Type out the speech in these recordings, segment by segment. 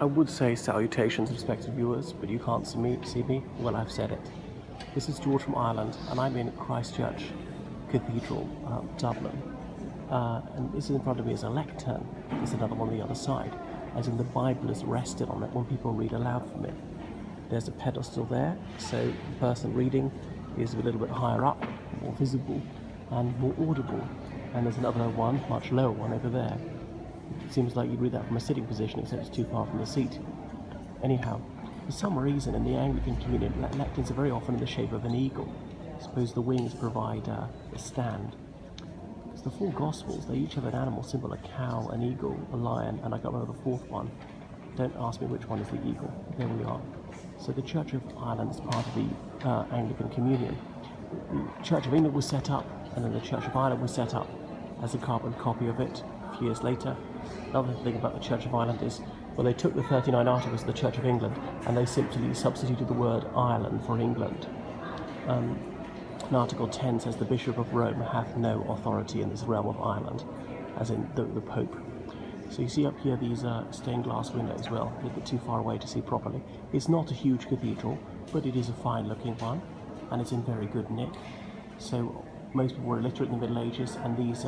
I would say salutations, respected viewers, but you can't see me. Well, I've said it. This is George from Ireland, and I'm in Christchurch Cathedral, Dublin. And this in front of me is a lectern. There's another one on the other side, as in the Bible is rested on it when people read aloud from it. There's a pedestal there, so the person reading is a little bit higher up, more visible, and more audible. And there's another one, much lower one over there. It seems like you'd read that from a sitting position, except it's too far from the seat. Anyhow, for some reason in the Anglican communion, lecterns are very often in the shape of an eagle. I suppose the wings provide a stand. Because the four Gospels, they each have an animal symbol: a cow, an eagle, a lion, and I can't remember the fourth one. Don't ask me which one is the eagle. There we are. So the Church of Ireland is part of the Anglican communion. The Church of England was set up, and then the Church of Ireland was set up as a carbon copy of it a few years later. Another thing about the Church of Ireland is, well, they took the 39 Articles of the Church of England and they simply substituted the word Ireland for England. And Article 10 says the Bishop of Rome hath no authority in this realm of Ireland, as in the Pope. So you see up here these stained glass windows. Well, a little bit too far away to see properly. It's not a huge cathedral, but it is a fine looking one, and it's in very good nick. So most people were illiterate in the Middle Ages, and these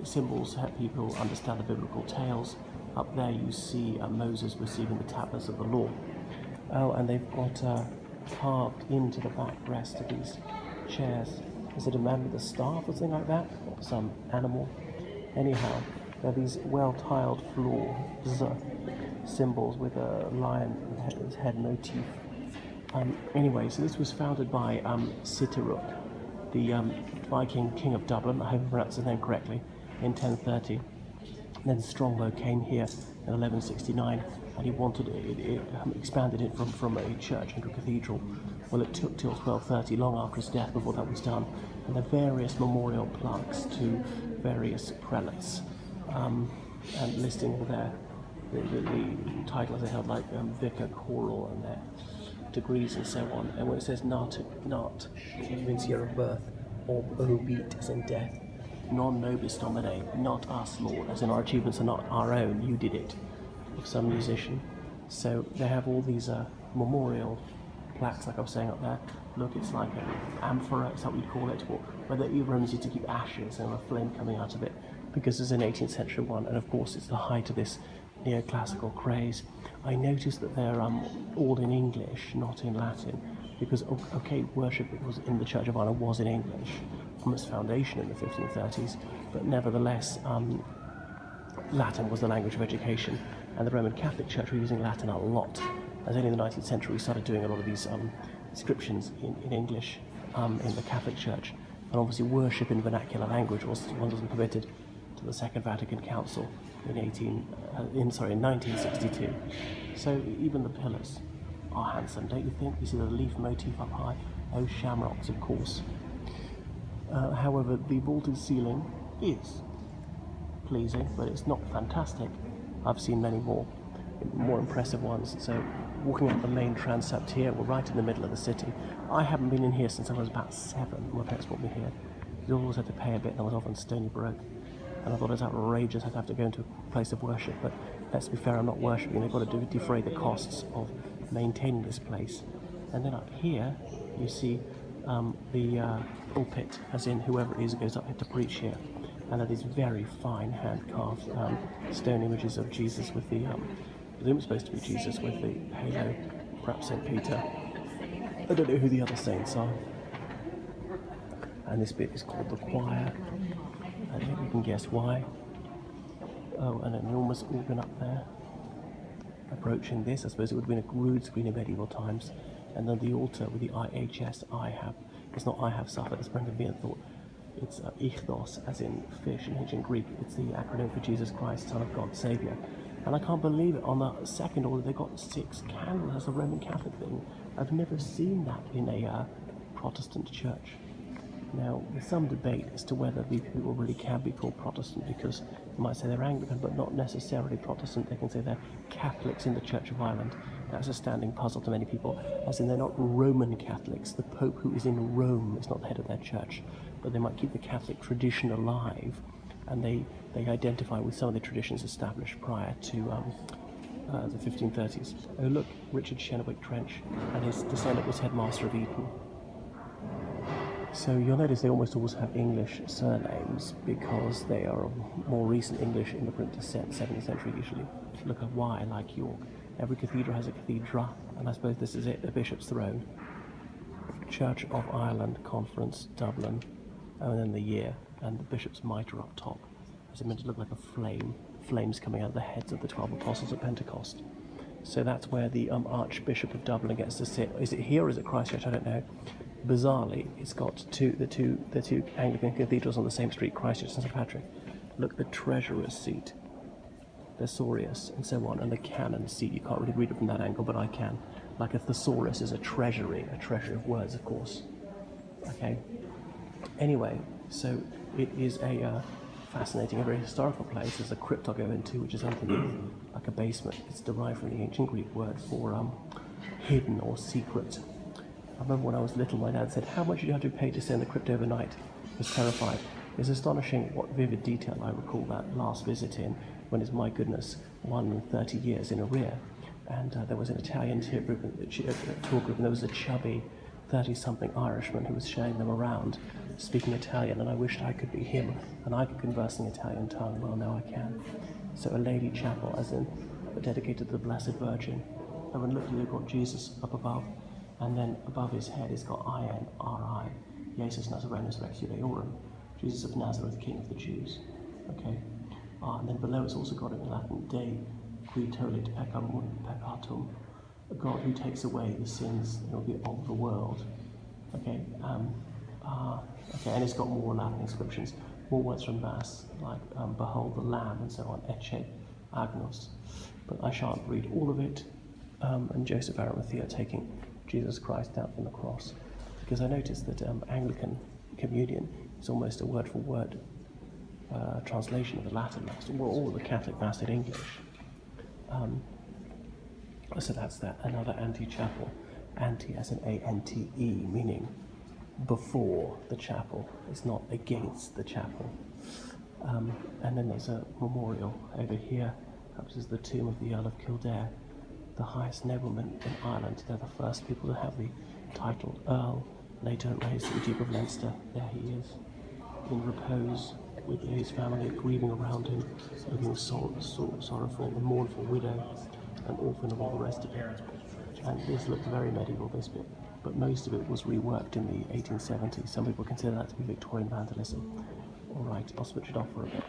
symbols help people understand the biblical tales. Up there you see Moses receiving the tablets of the law. Oh, and they've got carved into the backrest of these chairs. Is it a man with a staff or something like that? Or some animal? Anyhow, there are these well-tiled floors, symbols with a lion head motif. Anyway, so this was founded by Sitiruk, the Viking king of Dublin, I hope I pronounced his name correctly, in 1030. Then Strongbow came here in 1169, and he wanted it expanded it from a church into a cathedral. Well, it took till 1230, long after his death, before that was done. And there are various memorial plaques to various prelates, and listing all the titles they held, like vicar, choral, and their degrees and so on. And when it says not means year of birth, or obit as in death, non nobis domine, not us, Lord, as in our achievements are not our own, you did it, of some musician. So they have all these memorial plaques, like I was saying up there. Look, it's like an amphora, is that what you call it, where the Romans used to keep ashes and a flame coming out of it, because it's an 18th century one, and of course it's the height of this neoclassical craze. I noticed that they're all in English, not in Latin, because worship was in the Church of Ireland was in English from its foundation in the 1530s, but nevertheless Latin was the language of education, and the Roman Catholic Church were using Latin a lot. As only in the 19th century we started doing a lot of these inscriptions in English in the Catholic Church, and obviously worship in vernacular language wasn't permitted to the Second Vatican Council in 1962. So even the pillars are handsome, don't you think? You see the leaf motif up high. Oh, shamrocks, of course. However, the vaulted ceiling is pleasing, but it's not fantastic. I've seen many more impressive ones. So walking up the main transept here, we're right in the middle of the city. I haven't been in here since I was about 7. My parents brought me here. You always had to pay a bit, and I was often stony broke. And I thought it was outrageous I'd have to go into a place of worship, but let's be fair, I'm not worshipping. They've got to defray the costs of maintaining this place. And then up here you see the pulpit, as in whoever it is who goes up here to preach here, and there are these very fine hand-carved stone images of Jesus with the I presume it's supposed to be Jesus with the halo, perhaps St. Peter. I don't know who the other saints are. And this bit is called the choir. I think you can guess why. Oh, and an enormous organ up there. Approaching this, I suppose it would have been a rood screen in medieval times. And then the altar with the IHS, I have. It's not I have suffered, as Brendan Behan thought. It's ichthos, as in fish in ancient Greek. It's the acronym for Jesus Christ, Son of God, Saviour. And I can't believe it, on the second order they got 6 candles. That's a Roman Catholic thing. I've never seen that in a Protestant church. Now, there's some debate as to whether these people really can be called Protestant, because they might say they're Anglican, but not necessarily Protestant. They can say they're Catholics in the Church of Ireland. That's a standing puzzle to many people, as in they're not Roman Catholics. The Pope, who is in Rome, is not the head of their church, but they might keep the Catholic tradition alive, and they identify with some of the traditions established prior to the 1530s. Oh look, Richard Chenwick Trench, and his descendant was headmaster of Eton. So you'll notice they almost always have English surnames because they are of more recent English immigrant descent, 7th century usually. Look at Y like York. Every cathedral has a cathedra, and I suppose this is it, the Bishop's Throne. Church of Ireland Conference, Dublin, and then the year, and the Bishop's mitre up top. Is it meant to look like a flame? Flames coming out of the heads of the 12 apostles at Pentecost. So that's where the Archbishop of Dublin gets to sit. Is it here or is it Christchurch? I don't know. Bizarrely, it's got the two Anglican cathedrals on the same street, Christchurch and St Patrick. Look, the treasurer's seat, thesaurus, and so on, and the canon's seat. You can't really read it from that angle, but I can. Like a thesaurus is a treasury of words, of course. Okay. Anyway, so it is a fascinating, a very historical place. There's a crypt I'll go into, which is underneath, like a basement. It's derived from the ancient Greek word for hidden or secret. I remember when I was little, my dad said, "How much do you have to pay to stay in the crypt overnight?" I was terrified. It's astonishing what vivid detail I recall that last visit in, when it's, my goodness, 130 years in arrear. And there was an Italian tour group, and there was a chubby 30-something Irishman who was showing them around, speaking Italian, and I wished I could be him, and I could converse in the Italian tongue. Well, now I can. So a lady chapel, as in dedicated to the Blessed Virgin. And when looking, you've got Jesus up above, and then above his head it's got INRI, Jesus Nazarenus Rex Judaeorum, Jesus of Nazareth, King of the Jews. Okay. And then below it's also got in Latin, De qui tolit peccatum, a God who takes away the sins of the world. Okay. Okay, and it's got more Latin inscriptions, more words from Mass, like behold the Lamb and so on, Ecce Agnus. But I shan't read all of it. And Joseph Arimathea taking Jesus Christ down from the cross, because I noticed that Anglican communion is almost a word-for-word translation of the Latin Mass, or all the Catholic Mass in English. So that's that. Another ante-chapel, ante as in A-N-T-E, meaning before the chapel. It's not against the chapel. And then there's a memorial over here. Perhaps is the tomb of the Earl of Kildare, the highest nobleman in Ireland. They're the first people to have the title Earl, later raised to the Duke of Leinster. There he is, in repose, with his family grieving around him, looking sorrowful, a mournful widow, an orphan, and all the rest of it. And this looked very medieval, this bit, but most of it was reworked in the 1870s. Some people consider that to be Victorian vandalism. All right, I'll switch it off for a bit.